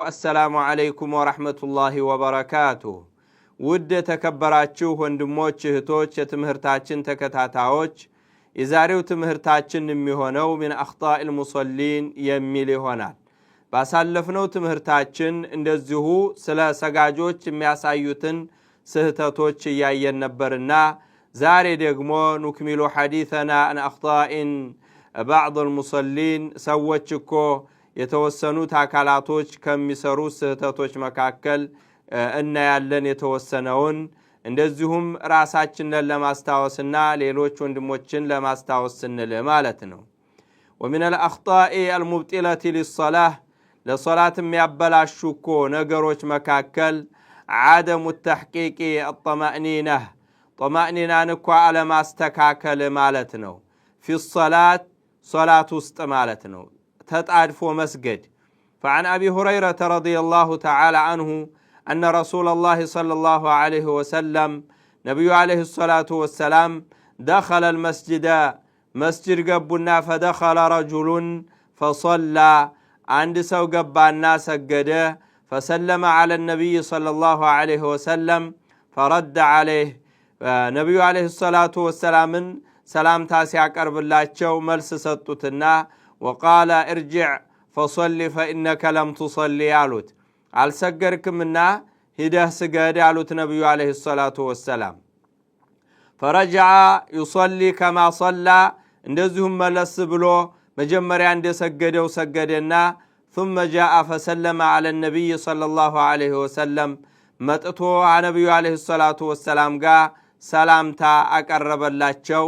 السلام عليكم ورحمة الله وبركاته ውድ ተከበራችሁ ወንድሞች እህቶች የትምህርታችን ተከታታዮች የዛሬው ትምህርታችን የሚሆነው من اخطاء المصلين የሚል ይሆናል። ባሳለፍነው ትምህርታችን እንደዚሁ ስለ ሰጋጆች የሚያሳዩትን ስህተቶች ያየን ነበርና ዛሬ ደግሞ نكمل حديثنا عن اخطاء بعض المصلين ሰዎች እኮ የተወሰኑት አካላቶች ከሚሰሩ ስህተቶች መካከል እና ያለን የተወሰነውን እንደዚሁም ራሳችንን ለማስተዋወስና ሌሎች ወንድሞችን ለማስተዋወስ ስንል ማለት ነው። ومن الاخطاء المبطله للصلاه ለሶላት የሚያበላሹኮ ነገሮች መካከል عدم التحقيق الطمأنينة طمأنينة እኮ አለማስተካከል ማለት ነው። في الصلاه صلاه ውስጥ ማለት ነው ተጣድፎ መስገድ فعن ابي هريره رضي الله تعالى عنه أن رسول الله صلى الله عليه وسلم نبي عليه الصلاة والسلام دخل المسجد مسجد قبنا فدخل رجل فصلى عند سو قبنا سجده فسلم على النبي صلى الله عليه وسلم فرد عليه نبي عليه الصلاة والسلام سلام تاسع قرب الله ملس ستتنا وقال ارجع فصلي فإنك لم تصلي علوت አልሰገርክምና ሂደህ ስገድ ያሉት ነብዩ አለይሂ ሰላቱ ወሰለም فرجع يصلي كما صلى እንደዚሁም መለስ ብሎ መጀመሪያ እንደሰገደው ሰገደና ثم جاء فسلم على النبي صلى الله عليه وسلم መጥቶ ነብዩ አለይሂ ሰላቱ ወሰለም ጋር ሰላምታ አቀረበላቸው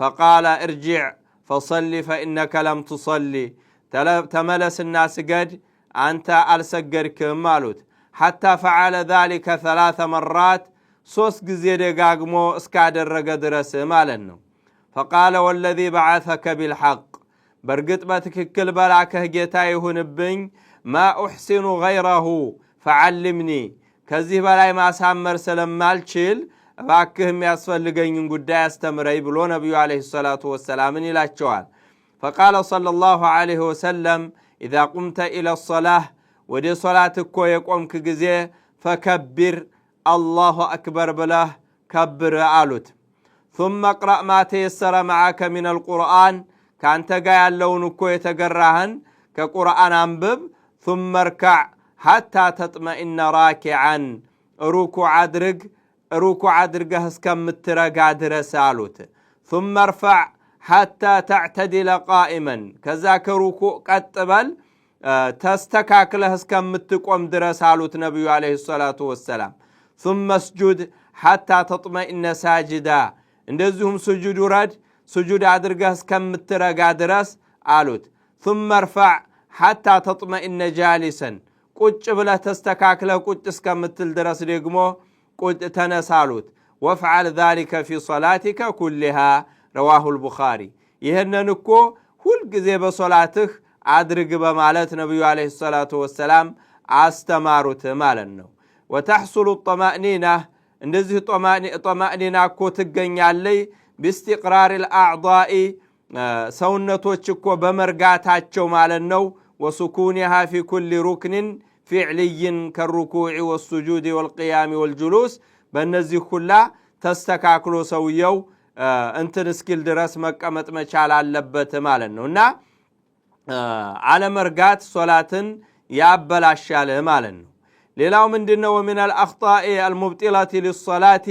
فقال ارجع فصلي فإنك لم تصلي ተመለስና ስገድ أنت ألسجركم مالوت حتى فعل ذلك 3 مرات سوس جزي دقاقمو اسكادر رقدرس مالنو فقال والذي بعثك بالحق برقت باتككل بلاكه جيتايهن بن ما أحسن غيره فعلمني كذي بلاي ما سامر سلم مالشيل باكهم يصفل لقين قد يستمري بلو نبي عليه الصلاة والسلام إلى الشوال فقال صلى الله عليه وسلم إذا قمت إلى الصلاة ودي صلاتك يقومك جزي فكبر الله أكبر بله كبر آلوت ثم اقرأ ما تيسر معك من القرآن كان تقايا اللونك يتقرهن كقرآن أنبب ثم اركع حتى تطمئن راكعا روكو عدرق هسكم مترقا درس آلوت ثم ارفع حتى تعتدل قائما كذاك ركوع قطبل تستكاكله اسكمتقوم درس علوت نبي عليه الصلاه والسلام ثم اسجد حتى تطمئن ساجدا እንደዚሁም سجود ورد سجود አድርገህ እስከምትረጋ ድረስ አሉት ثم ارفع حتى تطمئن جالسا ቁጭ ብለህ ተስተካክለህ ቁጭ እስከምትል ድረስ ደግሞ ቁጭ ተነሳሉት وافعل ذلك في صلاتك كلها رواه البخاري ይሄንን እኮ ሁሉ ጊዜ በሶላትህ አድርግ በማለት ነብዩ አለይሂ ሰላቱ ወሰለም አስተማሩት ማለት ነው። وتحصل الطمأنينة እንደዚህ طمأنينة እኮ ትገኛለይ باستقرار الأعضاء ሰውነቶች እኮ በመርጋታቸው ማለት ነው። وسكونها في كل ركن فعلي كالركوع والسجود والقيام والجلوس በእነዚህ ሁላ ተስተካክሎ ሰውየው እንትን እስኪል ድረስ መቀመጥ መቻል አለበት ማለት ነውና አለመርጋት ሶላትን ያበላሻል ማለት ነው። ሌላው ምንድነው ومن الاخطاء المبطله للصلاه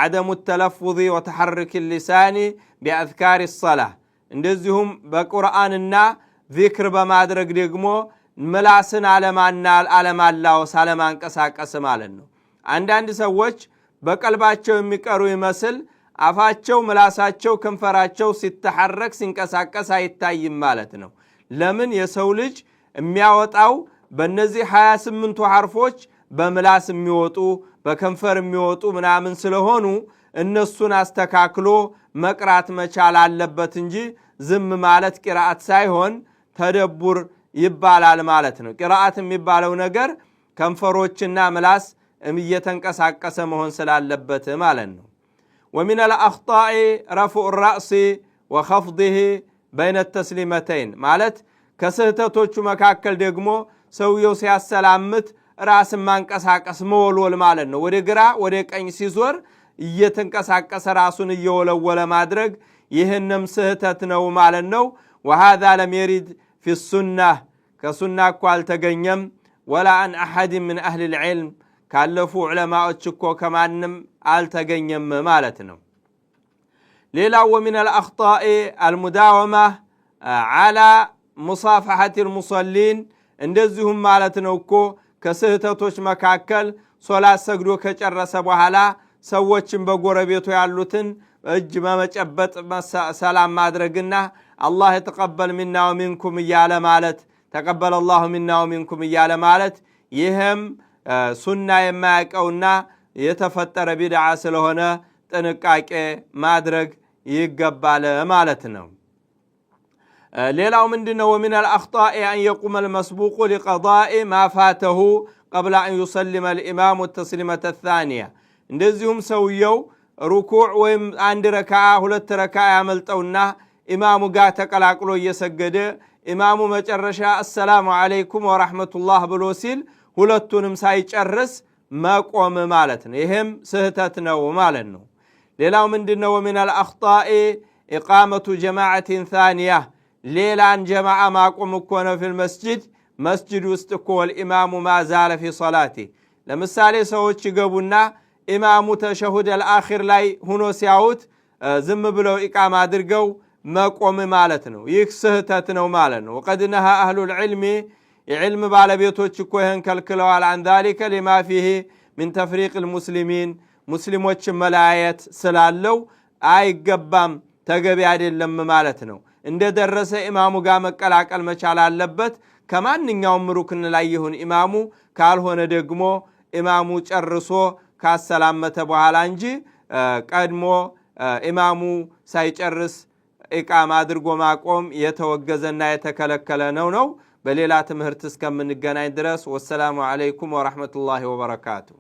عدم التلفظ وتحرك اللسان باذكار الصلاه እንደዚሁም በቁርአንና ዚክር በማድረግ ደግሞ ምላስን አለማላወስ አለማንቀሳቀስ ማለት ነው። አንዳንድ ሰዎች በቀልባቸው የሚቀሩ ይመስል አፋቸው ምላሳቸው ከንፈራቸው ሲተሐረክ ሲንቀሳቀስ አይታይም ማለት ነው። ለምን የሰው ልጅ የሚያወጣው በእነዚህ 28ቱ ሐርፎች በምላስ የሚወጡ በከንፈር የሚወጡ ምናምን ስለሆኑ እነሱን አስተካክሎ መቅራት መቻል አለበት እንጂ ዝም ማለት ቂራአት ሳይሆን ተደቡር ይባላል ማለት ነው። ቂራአት የሚባለው ነገር ከንፈሮችና ምላስ እየተንቀሳቀሰ መሆን ስላለበት ማለት ነው። ومن الأخطاء رفع الرأس وخفضه بين التسليمتين ማለት ከስህተቶቹ መካከል ደግሞ ሰውየው ሲያሰላምት ራስን ማንቀሳቀስ መወልወል ማለት ነው። ወደ ግራ ወደ ቀኝ ሲዞር እየተንቀሳቀሰ ራሱን እየወለወለ ማድረግ ይህንም ስህተት ነው ማለት ነው። وهذا لم يرد في السنة كسنة قال تغنيم ولا عن أحد من أهل العلم كالفو علماء تشكو كمانم التغنيم مالتنا. ليلا ومن الأخطاء المداومة على مصافحة المصلين እንደዚሁም ማለት ነው እኮ ከስህተቶች መካከል ሶላት ሰግዶ ከጨረሰ በኋላ ሰዎችን በጎረቤቱ ያሉትን እጅ በመጨበጥ ሰላም ማድረግና አላህ ይተቀበል ሚና ወሚንኩም እያለ ማለት ተቀበለ አላሁ ሚና ወሚንኩም እያለ ማለት ይህም ሱና የማያውቀውና የተፈጠረ ቢድዓ ስለሆነ ጥንቃቄ ማድረግ ይገባል ማለት ነው። ሌላው ምንድነው ومن الأخطاء أن يقوم المسبوق لقضاء ما فاته قبل أن يسلم الإمام التسليمة الثانية እንደዚሁም ሰውየው ሩኩዕ ወይም አንድ ረካዓ ሁለት ረካዓ ያመልጠውና ኢማሙ ጋር ተቀላቅሎ እየሰገደ ኢማሙ መጨረሻ አሰላሙ አለይኩም ወራህመቱላህ ብሎ ሲል ሁለቱንም ሳይጨርስ መቆም ማለት ነው። ይሄም ስህተት ነው ማለት ነው። ሌላው ምንድነው ومن الأخطاء إقامة جماعة ثانية ሌላን ጀማዓ ማቆም እኮ ነው في المسجد መስጂድ ውስጥ እኮ الإمام ما زال في صلاته ለምሳሌ ሰዎች ይገቡና ኢማሙ ተሸሁድ الآخر ላይ ሆኖ ሲያዩት ዝም ብለው ኢቃማ አድርገው መቆም ማለት ነው። ይህ ስህተት ነው ማለት ነው። وقد نهى أهل العلم علم ባለቤቶች እኮ ይሄን ከልክለዋል عن ذلك لما فيه من تفريق المسلمين ሙስሊሞች መለያየት ስላለው አይገባም ተገቢ አይደለም ማለት ነው። እንደደረሰ ኢማሙ ጋር መቀላቀል መቻል አለበት ከማንኛውም ሩክን ላይ ይሁን ኢማሙ ካልሆነ ደግሞ ኢማሙ ጨርሶ ካሰላመተ በኋላ እንጂ ቀድሞ ኢማሙ ሳይጨርስ ኢቃማ አድርጎ ማቆም የተወገዘና የተከለከለ ነው። በሌላ ትምህርት እስከምንገናኝ ድረስ ወሰላሙ አለይኩም ወራህመቱላሂ ወበረካቱ።